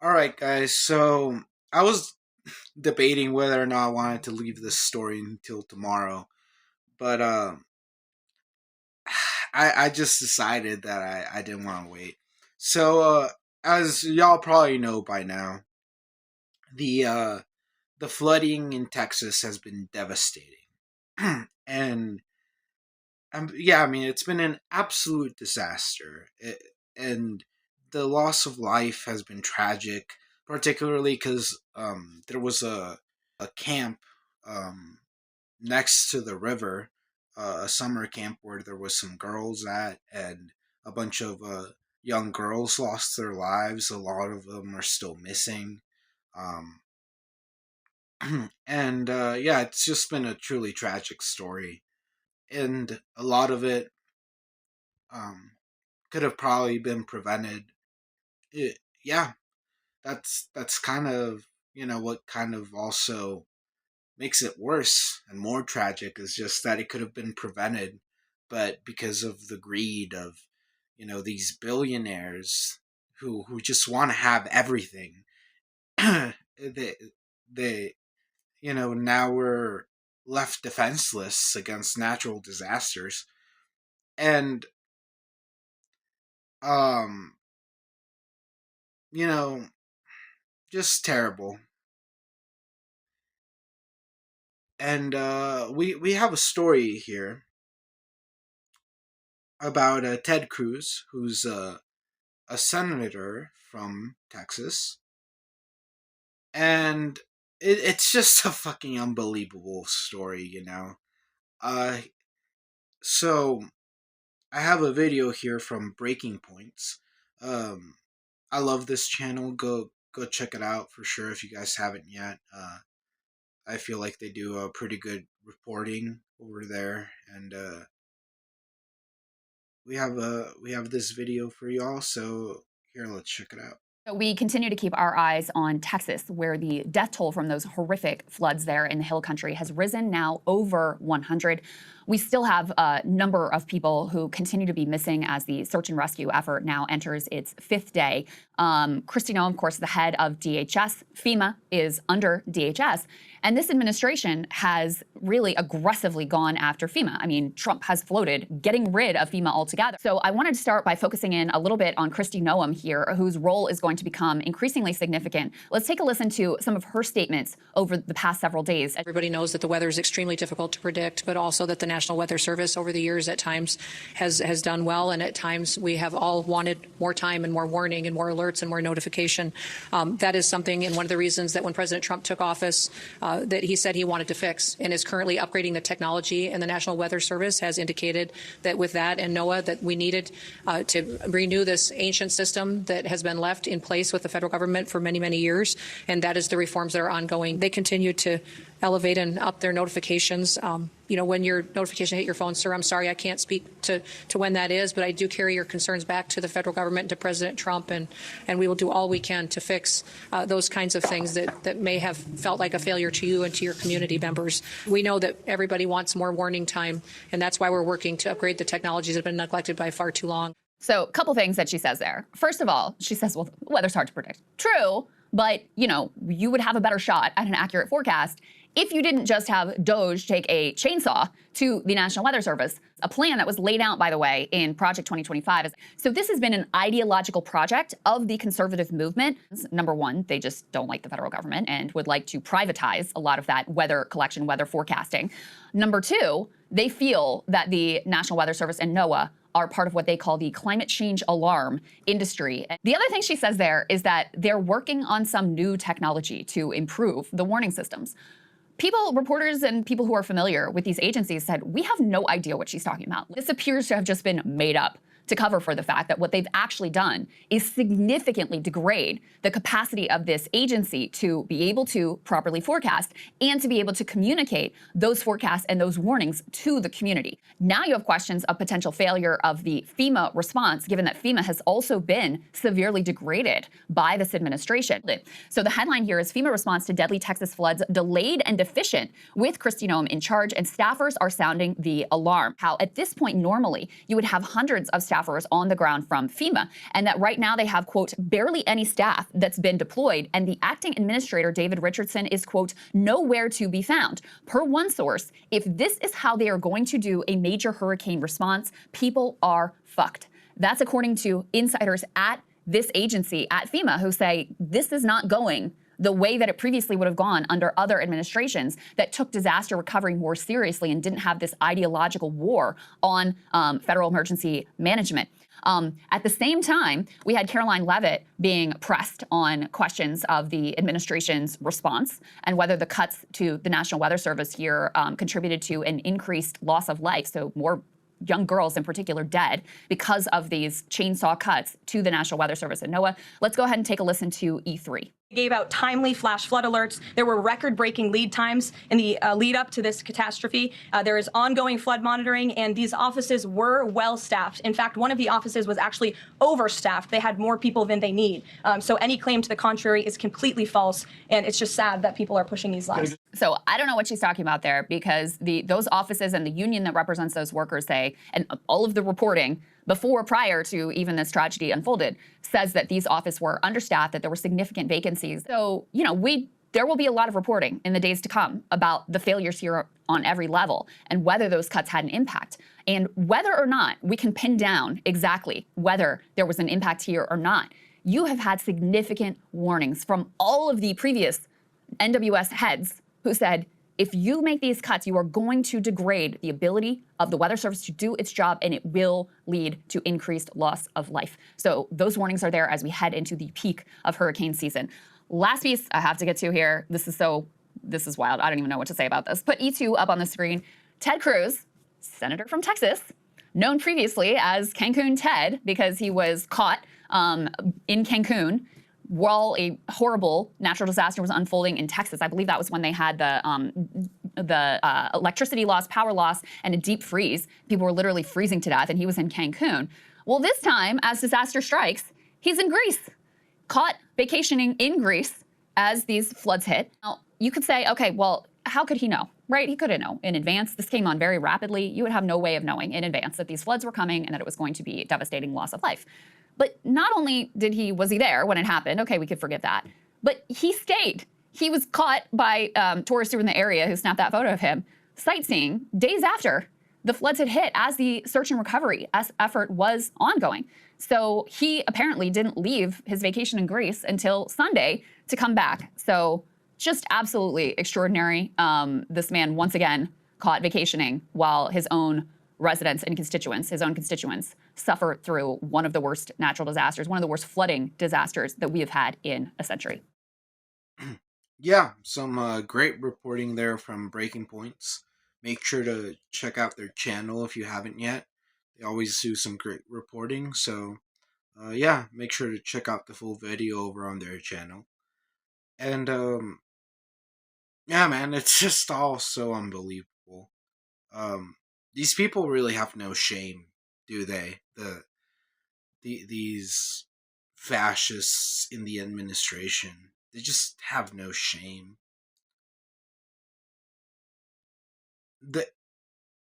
All right, guys. So I was debating whether or not I wanted to leave this story until tomorrow, but I just decided that I didn't want to wait. So as y'all probably know by now, the uh, the flooding in Texas has been devastating, and yeah, I mean it's been an absolute disaster, and the loss of life has been tragic, particularly because there was a camp um, next to the river, a summer camp where there was some girls at, and a bunch of young girls lost their lives. A lot of them are still missing, um, and yeah, it's just been a truly tragic story, and a lot of it um, could have probably been prevented. Yeah, that's kind of what kind of also makes it worse and more tragic is just that it could have been prevented, but because of the greed of these billionaires who just want to have everything, they they now we're left defenseless against natural disasters, and um you know just terrible. And we have a story here about Ted Cruz, who's a senator from Texas, and it's just a fucking unbelievable story. Uh, so I have a video here from Breaking Points. Um, I love this channel. Go check it out for sure if you guys haven't yet. I feel like they do a pretty good reporting over there, and we have this video for y'all. So here, let's check it out. We continue to keep our eyes on Texas, where the death toll from those horrific floods there in the Hill Country has risen now over 100. We still have a number of people who continue to be missing as the search and rescue effort now enters its 5th day. Kristi Noem, of course, the head of DHS. FEMA is under DHS. And this administration has really aggressively gone after FEMA. I mean, Trump has floated getting rid of FEMA altogether. So I wanted to start by focusing in a little bit on Kristi Noem here, whose role is going to become increasingly significant. Let's take a listen to some of her statements over the past several days. Everybody knows that the weather is extremely difficult to predict, but also that the National Weather Service over the years at times has done well, and at times we have all wanted more time and more warning and more alerts and more notification. That is something, and one of the reasons that when President Trump took office, that he said he wanted to fix, and is currently upgrading the technology. And the National Weather Service has indicated that with that and NOAA that we needed to renew this ancient system that has been left in place with the federal government for many, many years. And that is the reforms that are ongoing. They continue to elevate and up their notifications. When your notification hit your phone, sir, I'm sorry, I can't speak to when that is, but I do carry your concerns back to the federal government and to President Trump, and we will do all we can to fix those kinds of things that may have felt like a failure to you and to your community members. We know that everybody wants more warning time, and that's why we're working to upgrade the technologies that have been neglected by far too long. So a couple things that she says there. First of all, she says, well, the weather's hard to predict. True, but, you would have a better shot at an accurate forecast if you didn't just have DOGE take a chainsaw to the National Weather Service, a plan that was laid out, by the way, in Project 2025. So this has been an ideological project of the conservative movement. Number one, they just don't like the federal government and would like to privatize a lot of that weather collection, weather forecasting. Number two, they feel that the National Weather Service and NOAA are part of what they call the climate change alarm industry. The other thing she says there is that they're working on some new technology to improve the warning systems. Reporters and people who are familiar with these agencies said, we have no idea what she's talking about. This appears to have just been made up to cover for the fact that what they've actually done is significantly degrade the capacity of this agency to be able to properly forecast and to be able to communicate those forecasts and those warnings to the community. Now you have questions of potential failure of the FEMA response, given that FEMA has also been severely degraded by this administration. So the headline here is FEMA response to deadly Texas floods delayed and deficient, with Kristi Noem in charge, and staffers are sounding the alarm. How at this point normally you would have hundreds of staff staffers on the ground from FEMA, and that right now they have, quote, barely any staff that's been deployed, and the acting administrator, David Richardson, is, quote, nowhere to be found. Per one source, if this is how they are going to do a major hurricane response, people are fucked. That's according to insiders at this agency, at FEMA, who say this is not going the way that it previously would have gone under other administrations that took disaster recovery more seriously and didn't have this ideological war on federal emergency management. At the same time, we had Caroline Leavitt being pressed on questions of the administration's response and whether the cuts to the National Weather Service here contributed to an increased loss of life, so more young girls in particular dead because of these chainsaw cuts to the National Weather Service. And Noah, let's go ahead and take a listen to E3. Gave out timely flash flood alerts. There were record-breaking lead times in the lead up to this catastrophe. There is ongoing flood monitoring, and these offices were well staffed. In fact, one of the offices was actually overstaffed. They had more people than they need. So any claim to the contrary is completely false, and it's just sad that people are pushing these lies. So I don't know what she's talking about there, because those offices and the union that represents those workers say, and all of the reporting prior to even this tragedy unfolded, says that these offices were understaffed, that there were significant vacancies. So, there will be a lot of reporting in the days to come about the failures here on every level and whether those cuts had an impact. And whether or not we can pin down exactly whether there was an impact here or not, you have had significant warnings from all of the previous NWS heads who said, if you make these cuts, you are going to degrade the ability of the Weather Service to do its job, and it will lead to increased loss of life. So those warnings are there as we head into the peak of hurricane season. Last piece I have to get to here. This is wild. I don't even know what to say about this. Put E2 up on the screen. Ted Cruz, senator from Texas, known previously as Cancun Ted because he was caught in Cancun while a horrible natural disaster was unfolding in Texas. I believe that was when they had the electricity loss, power loss, and a deep freeze. People were literally freezing to death, and he was in Cancun. Well, this time, as disaster strikes, he's in Greece, caught vacationing in Greece as these floods hit. Now, you could say, okay, well, how could he know, right? He couldn't know in advance. This came on very rapidly. You would have no way of knowing in advance that these floods were coming and that it was going to be a devastating loss of life. But not only was he there when it happened, okay, we could forget that, but he stayed. He was caught by tourists who were in the area who snapped that photo of him sightseeing days after the floods had hit as the search and recovery effort was ongoing. So he apparently didn't leave his vacation in Greece until Sunday to come back. So just absolutely extraordinary. This man, once again, caught vacationing while his own residents and his own constituents, suffer through one of the worst natural disasters, one of the worst flooding disasters that we have had in a century. Yeah, some great reporting there from Breaking Points. Make sure to check out their channel if you haven't yet. They always do some great reporting, so yeah, make sure to check out the full video over on their channel. And yeah, man, it's just all so unbelievable. These people really have no shame, do they? These fascists in the administration, they just have no shame.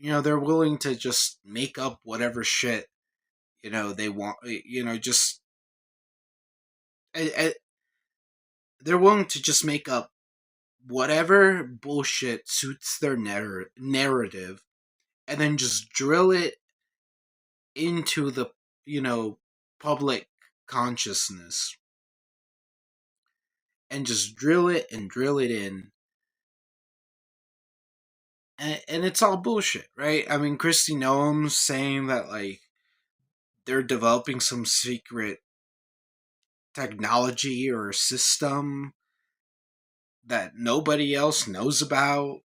They're willing to just make up whatever shit they want. They're willing to just make up whatever bullshit suits their narrative, and then just drill it into the public consciousness, and just drill it in, and it's all bullshit, right? I mean, Kristi Noem's saying that they're developing some secret technology or system that nobody else knows about.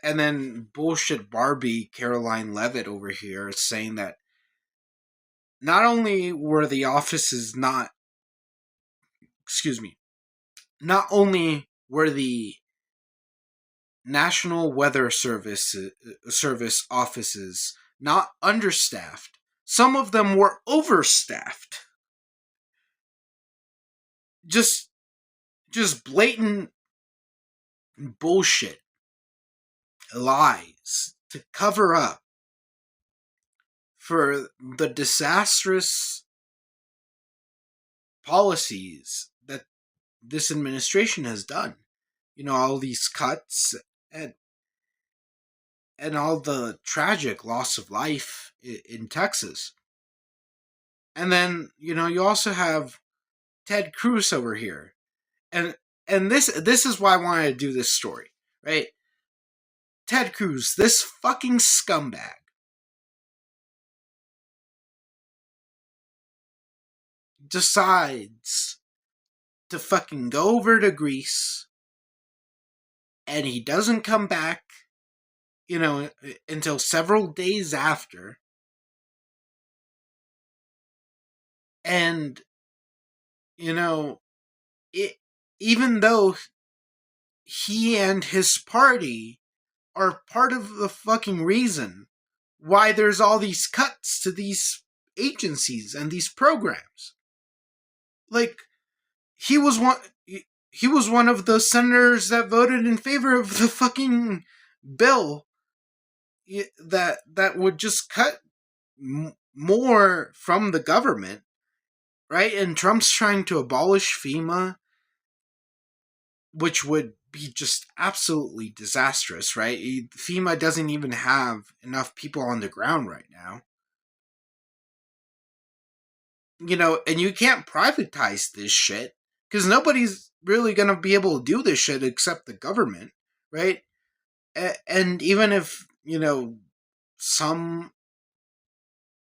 And then bullshit Barbie Caroline Leavitt over here is saying that not only were the offices not only were the National Weather Service offices not understaffed, some of them were overstaffed. Just blatant bullshit. Lies to cover up for the disastrous policies that this administration has done. You know, all these cuts and all the tragic loss of life in Texas. And then, you know, you also have Ted Cruz over here. And this is why I wanted to do this story, right? Ted Cruz, this fucking scumbag, decides to fucking go over to Greece, and he doesn't come back, you know, until several days after. And, you know, even though he and his party are part of the fucking reason why there's all these cuts to these agencies and these programs. Like, he was one of the senators that voted in favor of the fucking bill that would just cut more from the government, right? And Trump's trying to abolish FEMA, which would be just absolutely disastrous, right? FEMA doesn't even have enough people on the ground right now. You know, and you can't privatize this shit, because nobody's really going to be able to do this shit except the government, right? And even if, you know, some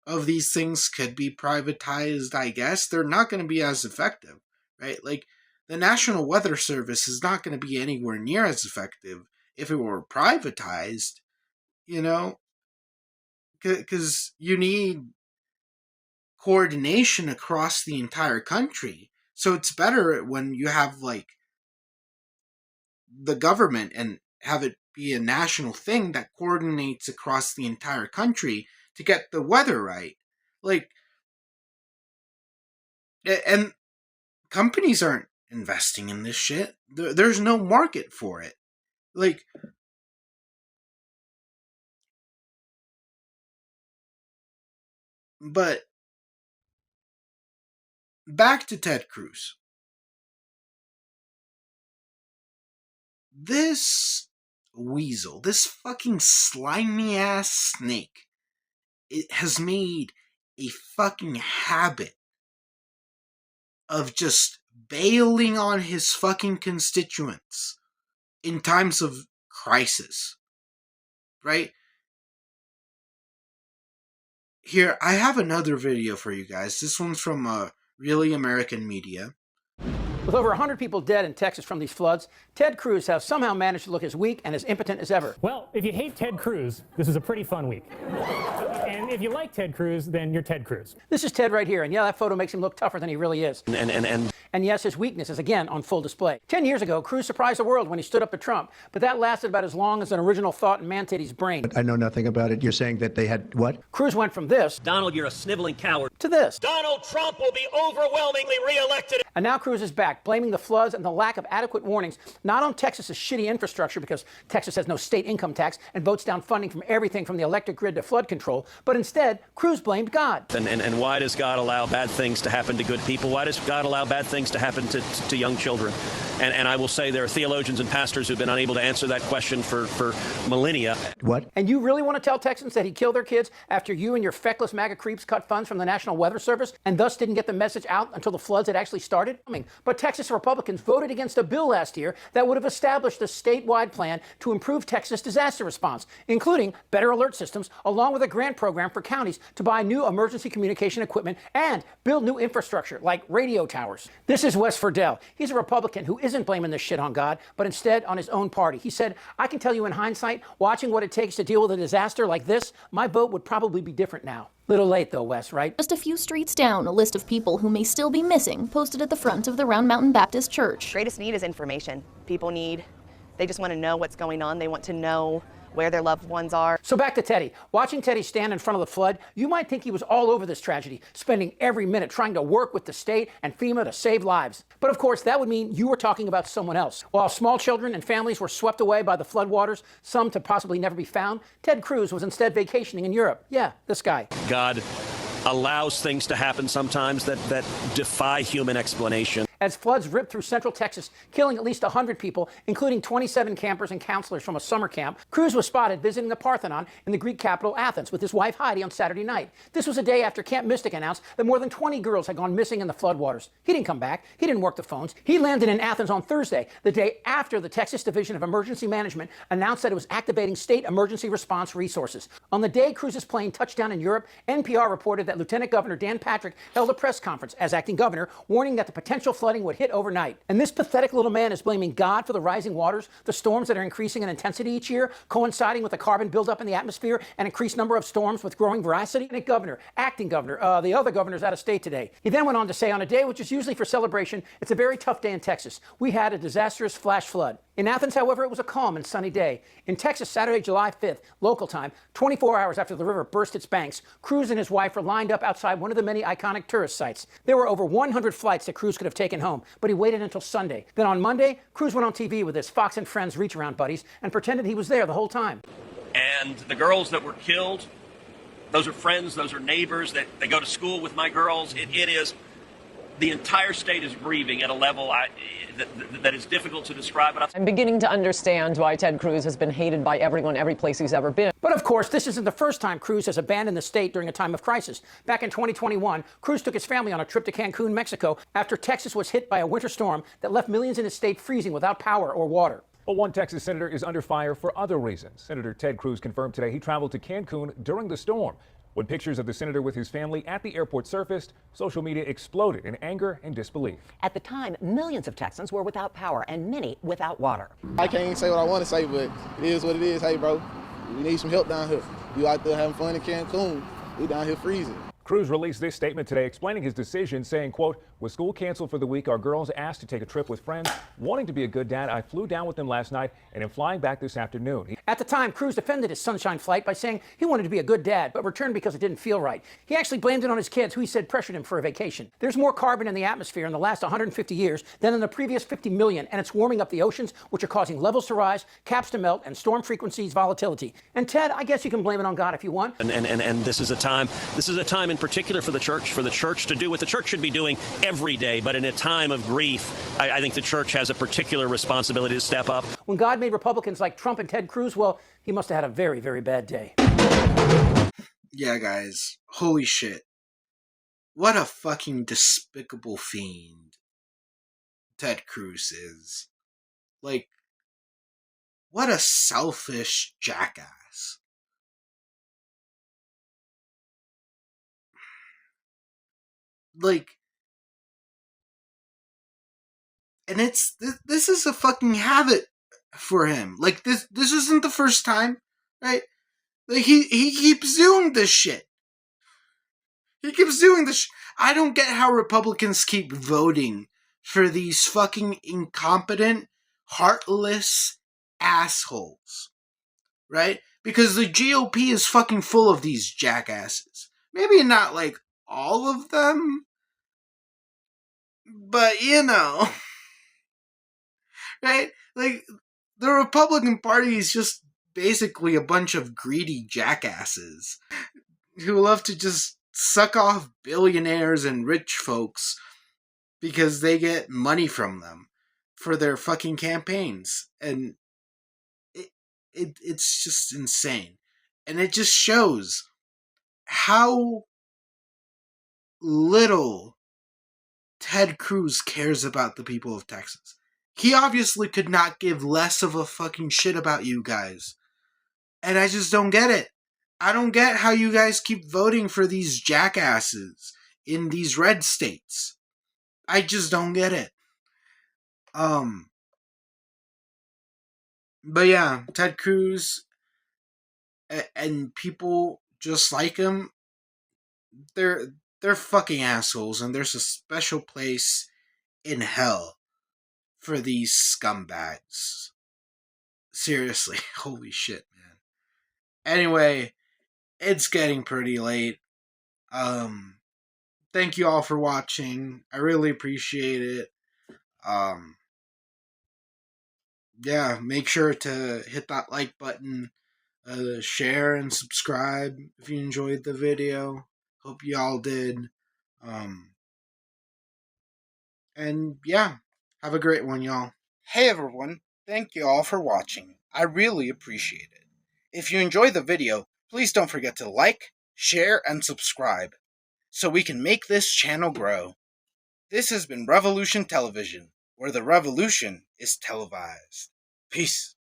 of these things could be privatized, I guess, they're not going to be as effective, right? Like, the National Weather Service is not going to be anywhere near as effective if it were privatized, you know? Because you need coordination across the entire country. So it's better when you have, like, the government and have it be a national thing that coordinates across the entire country to get the weather right. Like, and companies aren't investing in this shit. There's no market for it. Like, but back to Ted Cruz. This weasel, this fucking slimy ass snake, it has made a fucking habit of just bailing on his fucking constituents in times of crisis, right? Here, I have another video for you guys. This one's from Really American Media. With over 100 people dead in Texas from these floods, Ted Cruz has somehow managed to look as weak and as impotent as ever. Well, if you hate Ted Cruz, this is a pretty fun week. And if you like Ted Cruz, then you're Ted Cruz. This is Ted right here, and yeah, that photo makes him look tougher than he really is. And yes, his weakness is again on full display. 10 years ago, Cruz surprised the world when he stood up to Trump, but that lasted about as long as an original thought in Man Titty's brain. I know nothing about it. You're saying that they had what? Cruz went from this, Donald, you're a sniveling coward, to this. Donald Trump will be overwhelmingly reelected. And now Cruz is back, blaming the floods and the lack of adequate warnings, not on Texas's shitty infrastructure, because Texas has no state income tax and votes down funding from everything from the electric grid to flood control, but instead, Cruz blamed God. And why does God allow bad things to happen to good people? Why does God allow bad things to happen to young children? And I will say there are theologians and pastors who've been unable to answer that question for millennia. What? And you really want to tell Texans that he killed their kids after you and your feckless MAGA creeps cut funds from the National Weather Service and thus didn't get the message out until the floods had actually started? But Texas Republicans voted against a bill last year that would have established a statewide plan to improve Texas disaster response, including better alert systems, along with a grant program for counties to buy new emergency communication equipment and build new infrastructure like radio towers. This is Wes Ferdell. He's a Republican who isn't blaming this shit on God, but instead on his own party. He said, I can tell you in hindsight, watching what it takes to deal with a disaster like this, my vote would probably be different now. Little late though, Wes, right? Just a few streets down, a list of people who may still be missing posted at the front of the Round Mountain Baptist Church. Greatest need is information. People they just want to know what's going on. They want to know where their loved ones are. So back to Teddy. Watching Teddy stand in front of the flood, you might think he was all over this tragedy, spending every minute trying to work with the state and FEMA to save lives. But of course, that would mean you were talking about someone else. While small children and families were swept away by the floodwaters, some to possibly never be found, Ted Cruz was instead vacationing in Europe. Yeah, this guy. God allows things to happen sometimes that defy human explanation. As floods ripped through central Texas, killing at least 100 people, including 27 campers and counselors from a summer camp, Cruz was spotted visiting the Parthenon in the Greek capital Athens with his wife Heidi on Saturday night. This was a day after Camp Mystic announced that more than 20 girls had gone missing in the floodwaters. He didn't come back. He didn't work the phones. He landed in Athens on Thursday, the day after the Texas Division of Emergency Management announced that it was activating state emergency response resources. On the day Cruz's plane touched down in Europe, NPR reported that Lieutenant Governor Dan Patrick held a press conference as acting governor, warning that the potential flooding would hit overnight. And this pathetic little man is blaming God for the rising waters, the storms that are increasing in intensity each year, coinciding with the carbon buildup in the atmosphere and increased number of storms with growing veracity. And governor, acting governor, the other governor's out of state today. He then went on to say, on a day which is usually for celebration, it's a very tough day in Texas. We had a disastrous flash flood. In Athens, however, it was a calm and sunny day. In Texas, Saturday, July 5th, local time, 24 hours after the river burst its banks, Cruz and his wife were lined up outside one of the many iconic tourist sites. There were over 100 flights that Cruz could have taken home, but he waited until Sunday. Then on Monday, Cruz went on TV with his Fox and Friends reach-around buddies and pretended he was there the whole time. And the girls that were killed, those are friends, those are neighbors, that they go to school with my girls. It is, the entire state is grieving at a level that is difficult to describe. But I'm beginning to understand why Ted Cruz has been hated by everyone, every place he's ever been. But of course, this isn't the first time Cruz has abandoned the state during a time of crisis. Back in 2021, Cruz took his family on a trip to Cancun, Mexico, after Texas was hit by a winter storm that left millions in his state freezing without power or water. Well, one Texas senator is under fire for other reasons. Senator Ted Cruz confirmed today he traveled to Cancun during the storm. When pictures of the senator with his family at the airport surfaced, social media exploded in anger and disbelief. At the time, millions of Texans were without power and many without water. I can't say what I want to say, but it is what it is. Hey, bro, we need some help down here. You out there having fun in Cancun. We down here freezing. Cruz released this statement today explaining his decision, saying, quote, with school canceled for the week, our girls asked to take a trip with friends. Wanting to be a good dad, I flew down with them last night and am flying back this afternoon. At the time, Cruz defended his sunshine flight by saying he wanted to be a good dad, but returned because it didn't feel right. He actually blamed it on his kids, who he said pressured him for a vacation. There's more carbon in the atmosphere in the last 150 years than in the previous 50 million, and it's warming up the oceans, which are causing levels to rise, caps to melt, and storm frequencies volatility. And Ted, I guess you can blame it on God if you want. And this is a time in particular for the church to do what the church should be doing every day. But in a time of grief, I think the church has a particular responsibility to step up. When God made Republicans like Trump and Ted Cruz, well, he must have had a very, very bad day. Yeah, guys. Holy shit. What a fucking despicable fiend Ted Cruz is. Like, what a selfish jackass. Like, and this is a fucking habit for him. Like, this isn't the first time, right? Like, he keeps doing this shit. He keeps doing this. I don't get how Republicans keep voting for these fucking incompetent, heartless assholes, right? Because the GOP is fucking full of these jackasses. Maybe not like all of them, but you know, right? Like, the Republican Party is just basically a bunch of greedy jackasses who love to just suck off billionaires and rich folks because they get money from them for their fucking campaigns. And it's just insane. And it just shows how little Ted Cruz cares about the people of Texas. He obviously could not give less of a fucking shit about you guys. And I just don't get it. I don't get how you guys keep voting for these jackasses in these red states. I just don't get it. But yeah, Ted Cruz and people just like him, they're fucking assholes, and there's a special place in hell for these scumbags. Seriously, holy shit, man. Anyway, it's getting pretty late. Thank you all for watching. I really appreciate it. Yeah, make sure to hit that like button, share and subscribe if you enjoyed the video. Hope you all did. And yeah, have a great one, y'all. Hey everyone, thank you all for watching. I really appreciate it. If you enjoyed the video, please don't forget to like, share, and subscribe so we can make this channel grow. This has been Revolution Television, where the revolution is televised. Peace.